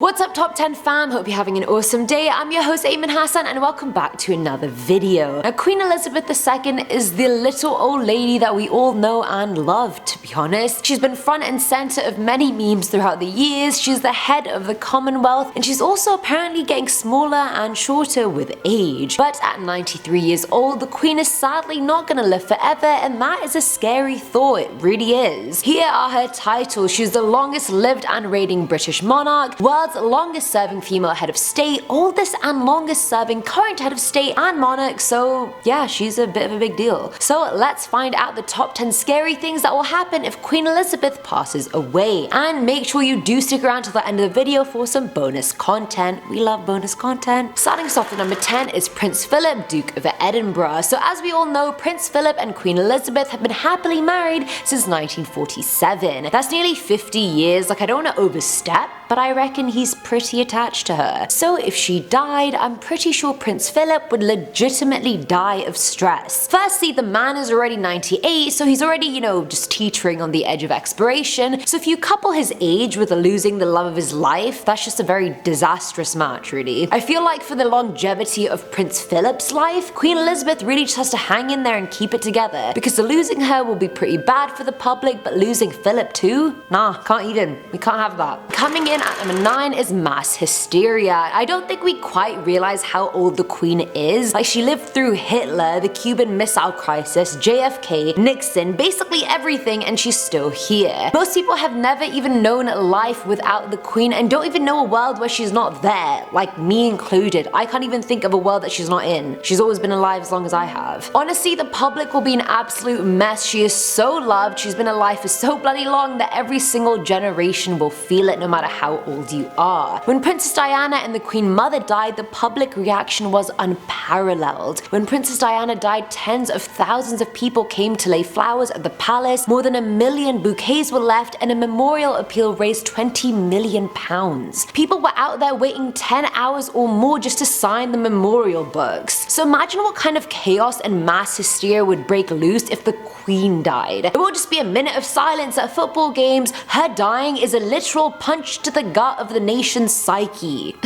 What's up top 10 fam, hope you're having an awesome day. I'm your host Ayman Hassan and welcome back to another video. Now Queen Elizabeth II is the little old lady that we all know and love, to be honest. She's been front and center of many memes throughout the years, she's the head of the Commonwealth, and she's also apparently getting smaller and shorter with age. But at 93 years old, the Queen is sadly not gonna live forever, and that is a scary thought, it really is. Here are her titles. She's the longest lived and reigning British monarch, world's longest serving female head of state, oldest and longest serving current head of state and monarch, so yeah, she's a bit of a big deal. So let's find out the top 10 scary things that will happen if Queen Elizabeth passes away. And make sure you do stick around to the end of the video for some bonus content. We love bonus content. Starting us off at number 10 is Prince Philip, Duke of Edinburgh. So as we all know, Prince Philip and Queen Elizabeth have been happily married since 1947. That's nearly 50 years, like I don't want to overstep, but I reckon he's pretty attached to her. So if she died, I'm pretty sure Prince Philip would legitimately die of stress. Firstly, the man is already 98, so he's already, just teetering on the edge of expiration. So if you couple his age with losing the love of his life, that's just a very disastrous match, really. I feel like for the longevity of Prince Philip's life, Queen Elizabeth really just has to hang in there and keep it together, because losing her will be pretty bad for the public, but losing Philip too? Nah, can't even. We can't have that. Coming in at number 9 is mass hysteria. I don't think we quite realize how old the Queen is. Like, she lived through Hitler, the Cuban Missile Crisis, JFK, Nixon, basically everything, and she's still here. Most people have never even known life without the Queen and don't even know a world where she's not there, like me included. I can't even think of a world that she's not in. She's always been alive as long as I have. Honestly, the public will be an absolute mess. She is so loved, she's been alive for so bloody long that every single generation will feel it no matter how old you are. When Princess Diana and the Queen Mother died, the public reaction was unparalleled. When Princess Diana died, tens of thousands of people came to lay flowers at the palace, more than 1 million bouquets were left, and a memorial appeal raised £20 million. People were out there waiting 10 hours or more just to sign the memorial books. So imagine what kind of chaos and mass hysteria would break loose if the Queen died. It won't just be a minute of silence at football games. Her dying is a literal punch to the gut of the nation's psyche.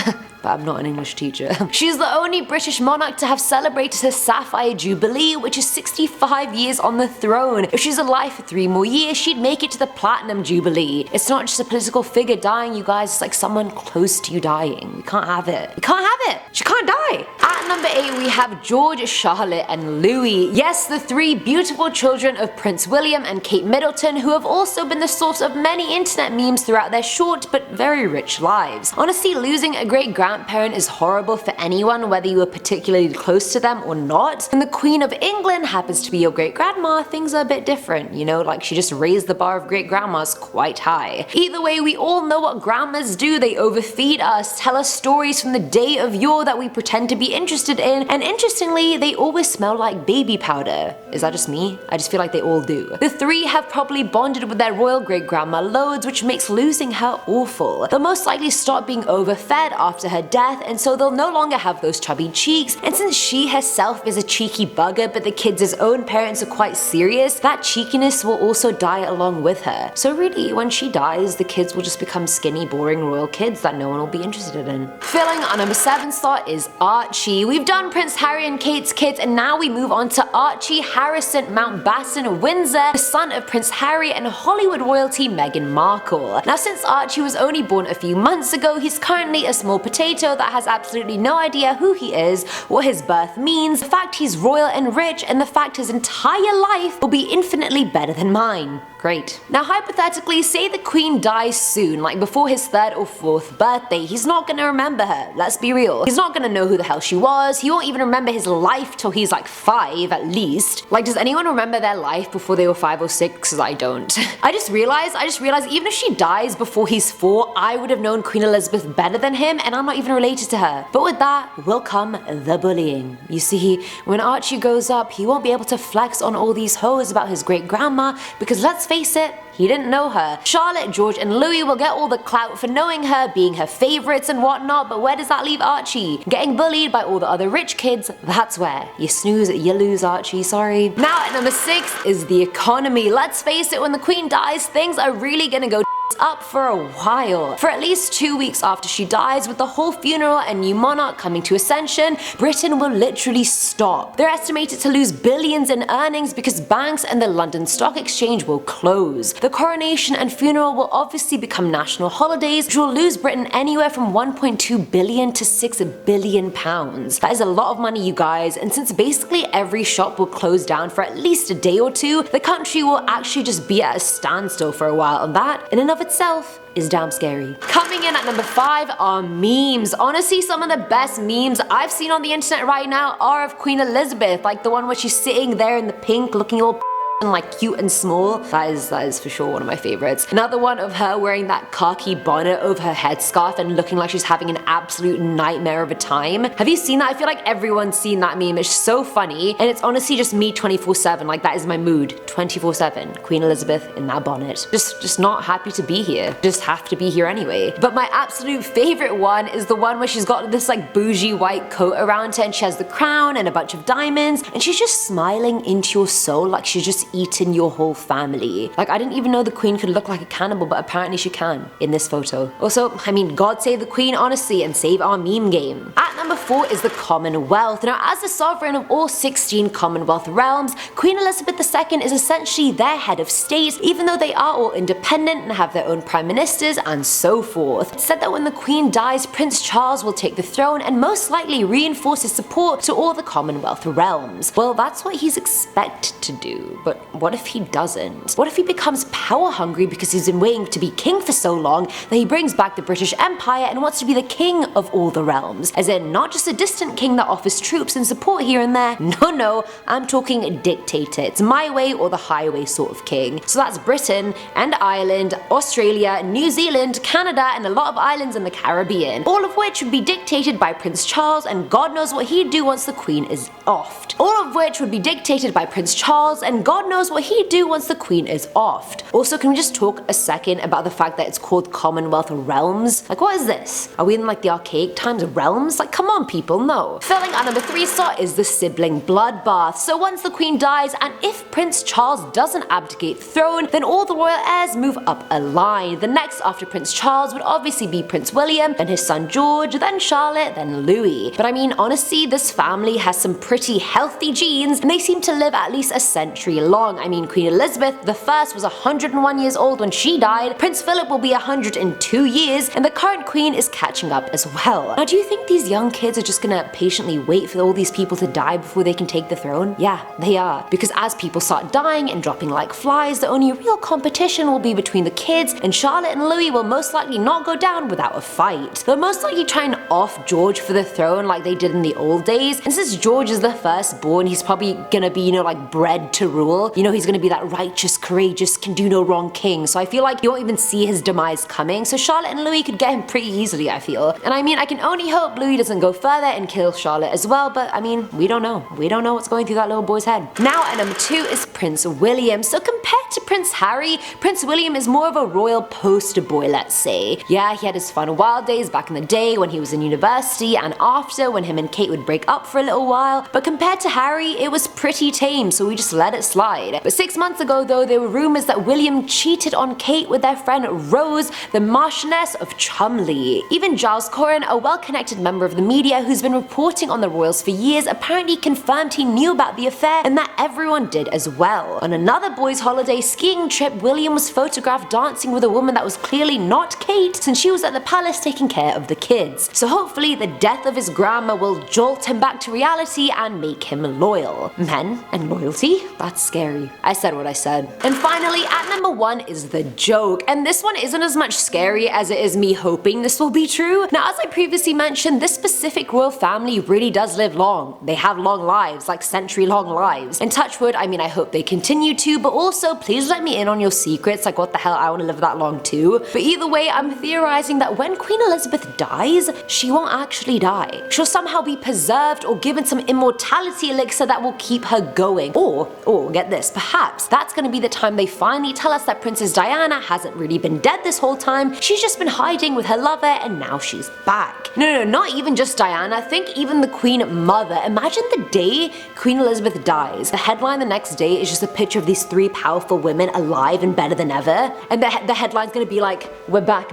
But I'm not an English teacher. She's the only British monarch to have celebrated her Sapphire Jubilee, which is 65 years on the throne. If she's alive for 3 more years, she'd make it to the Platinum Jubilee. It's not just a political figure dying, you guys, it's like someone close to you dying. We can't have it. We can't have it. She can't die. At number 8, we have George, Charlotte, and Louis. Yes, the 3 beautiful children of Prince William and Kate Middleton, who have also been the source of many internet memes throughout their short but very rich lives. Honestly, losing a great-grandparent is horrible for anyone, whether you were particularly close to them or not. When the Queen of England happens to be your great-grandma, things are a bit different, like she just raised the bar of great-grandmas quite high. Either way, we all know what grandmas do. They overfeed us, tell us stories from the day of yore that we pretend to be interested in, and interestingly, they always smell like baby powder. Is that just me? I just feel like they all do. The 3 have probably bonded with their royal great-grandma loads, which makes losing her awful. They'll most likely stop being overfed after her death, and so they'll no longer have those chubby cheeks, and since she herself is a cheeky bugger but the kids' own parents are quite serious, that cheekiness will also die along with her. So really, when she dies, the kids will just become skinny, boring royal kids that no one will be interested in. Filling our number 7 slot is Archie. We've done Prince Harry and Kate's kids, and now we move on to Archie Harrison Mountbatten Windsor, the son of Prince Harry and Hollywood royalty Meghan Markle. Now since Archie was only born a few months ago, he's currently a small potato that has absolutely no idea who he is, what his birth means, the fact he's royal and rich, and the fact his entire life will be infinitely better than mine. Great. Now hypothetically, say the Queen dies soon, like before his 3rd or 4th birthday, he's not gonna remember her, let's be real. He's not gonna know who the hell she was, he won't even remember his life till he's like 5 at least. Like, does anyone remember their life before they were 5 or 6? Because I don't. I just realized even if she dies before he's 4, I would have known Queen Elizabeth better than him, and I'm not even related to her. But with that will come the bullying. You see, when Archie grows up, he won't be able to flex on all these hoes about his great-grandma, because let's face it, he didn't know her. Charlotte, George, and Louis will get all the clout for knowing her, being her favorites and whatnot, but where does that leave Archie? Getting bullied by all the other rich kids, that's where. You snooze, you lose, Archie, sorry. Now at number 6 is the economy. Let's face it, when the Queen dies, things are really gonna go up for a while. For at least 2 weeks after she dies, with the whole funeral and new monarch coming to ascension, Britain will literally stop. They're estimated to lose billions in earnings because banks and the London Stock Exchange will close. The coronation and funeral will obviously become national holidays, which will lose Britain anywhere from 1.2 billion to 6 billion pounds. That is a lot of money, you guys, and since basically every shop will close down for at least a day or two, the country will actually just be at a standstill for a while, and that, in and of itself, is damn scary. Coming in at number 5 are memes. Honestly, some of the best memes I've seen on the internet right now are of Queen Elizabeth, like the one where she's sitting there in the pink looking all and like cute and small. That is for sure one of my favorites. Another one of her wearing that khaki bonnet over her headscarf and looking like she's having an absolute nightmare of a time. Have you seen that? I feel like everyone's seen that meme. It's so funny, and it's honestly just me 24/7. Like, that is my mood 24/7. Queen Elizabeth in that bonnet. Just not happy to be here. Just have to be here anyway. But my absolute favorite one is the one where she's got this like bougie white coat around her and she has the crown and a bunch of diamonds and she's just smiling into your soul like she's just eaten your whole family. Like, I didn't even know the Queen could look like a cannibal, but apparently she can in this photo. Also, I mean, God save the Queen, honestly, and save our meme game. At number 4 is the Commonwealth. Now, as the sovereign of all 16 Commonwealth realms, Queen Elizabeth II is essentially their head of state, even though they are all independent and have their own prime ministers and so forth. It's said that when the Queen dies, Prince Charles will take the throne and most likely reinforce his support to all the Commonwealth realms. Well, that's what he's expected to do, but what if he doesn't? What if he becomes power hungry because he's been waiting to be king for so long that he brings back the British Empire and wants to be the king of all the realms? As in, not just a distant king that offers troops and support here and there. No, I'm talking a dictator. It's my way or the highway sort of king. So that's Britain and Ireland, Australia, New Zealand, Canada, and a lot of islands in the Caribbean. All of which would be dictated by Prince Charles, and God knows what he'd do once the Queen is offed. All of which would be dictated by Prince Charles, and God knows what he'd do once the Queen is offed. Also, can we just talk a second about the fact that it's called Commonwealth realms? Like, what is this? Are we in like the archaic times of realms? Like, come on people, no. Filling our number 3 slot is the sibling bloodbath. So once the Queen dies, and if Prince Charles doesn't abdicate the throne, then all the royal heirs move up a line. The next after Prince Charles would obviously be Prince William, then his son George, then Charlotte, then Louis. But I mean, honestly, this family has some pretty healthy genes, and they seem to live at least a century long. I mean, Queen Elizabeth I was 101 years old when she died, Prince Philip will be 102 years, and the current Queen is catching up as well. Now, do you think these young kids are just gonna patiently wait for all these people to die before they can take the throne? Yeah, they are. Because as people start dying and dropping like flies, the only real competition will be between the kids, and Charlotte and Louis will most likely not go down without a fight. They'll most likely try and off George for the throne like they did in the old days, and since George is the firstborn, he's probably gonna be, like bred to rule. He's gonna be that righteous, courageous, can do no wrong king, so I feel like you won't even see his demise coming, so Charlotte and Louis could get him pretty easily, I feel. And I mean, I can only hope Louis doesn't go further and kill Charlotte as well, but I mean, we don't know. We don't know what's going through that little boy's head. Now at number 2 is Prince William. So compared to Prince Harry, Prince William is more of a royal poster boy, let's say. Yeah, he had his fun wild days back in the day when he was in university and after when him and Kate would break up for a little while, but compared to Harry, it was pretty tame, so we just let it slide. But 6 months ago though, there were rumors that William cheated on Kate with their friend Rose, the Marchioness of Cholmondeley. Even Giles Corran, a well-connected member of the media who's been reporting on the royals for years, apparently confirmed he knew about the affair and that everyone did as well. On another boys' holiday skiing trip, William was photographed dancing with a woman that was clearly not Kate, since she was at the palace taking care of the kids. So hopefully the death of his grandma will jolt him back to reality and make him loyal. Men and loyalty? That's scary. I said what I said. And finally, at number 1 is the joke, and this one isn't as much scary as it is me hoping this will be true. Now, as I previously mentioned, this specific royal family really does live long. They have long lives, like century-long lives. And touch wood, I mean, I hope they continue to, but also please let me in on your secrets, like what the hell, I want to live that long too. But either way, I'm theorizing that when Queen Elizabeth dies, she won't actually die. She'll somehow be preserved or given some immortality elixir that will keep her going. Or get this, perhaps that's gonna be the time they finally tell us that Princess Diana hasn't really been dead this whole time, she's just been hiding with her lover and now she's back. No, not even just Diana, think even the Queen Mother. Imagine the day Queen Elizabeth dies. The headline the next day is just a picture of these three powerful women alive and better than ever, and the headline's gonna be like, we're back.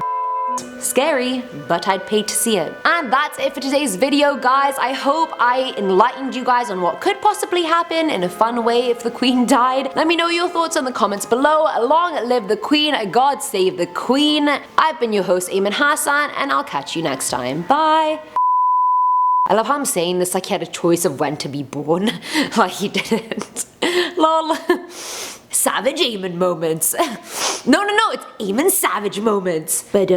Scary, but I'd pay to see it. And that's it for today's video, guys. I hope I enlightened you guys on what could possibly happen in a fun way if the Queen died. Let me know your thoughts in the comments below. Long live the Queen, God save the Queen. I've been your host, Ayman Hassan, and I'll catch you next time. Bye. I love how I'm saying this like he had a choice of when to be born. Like he didn't. Lol. Savage Ayman moments. No, it's Ayman Savage moments. But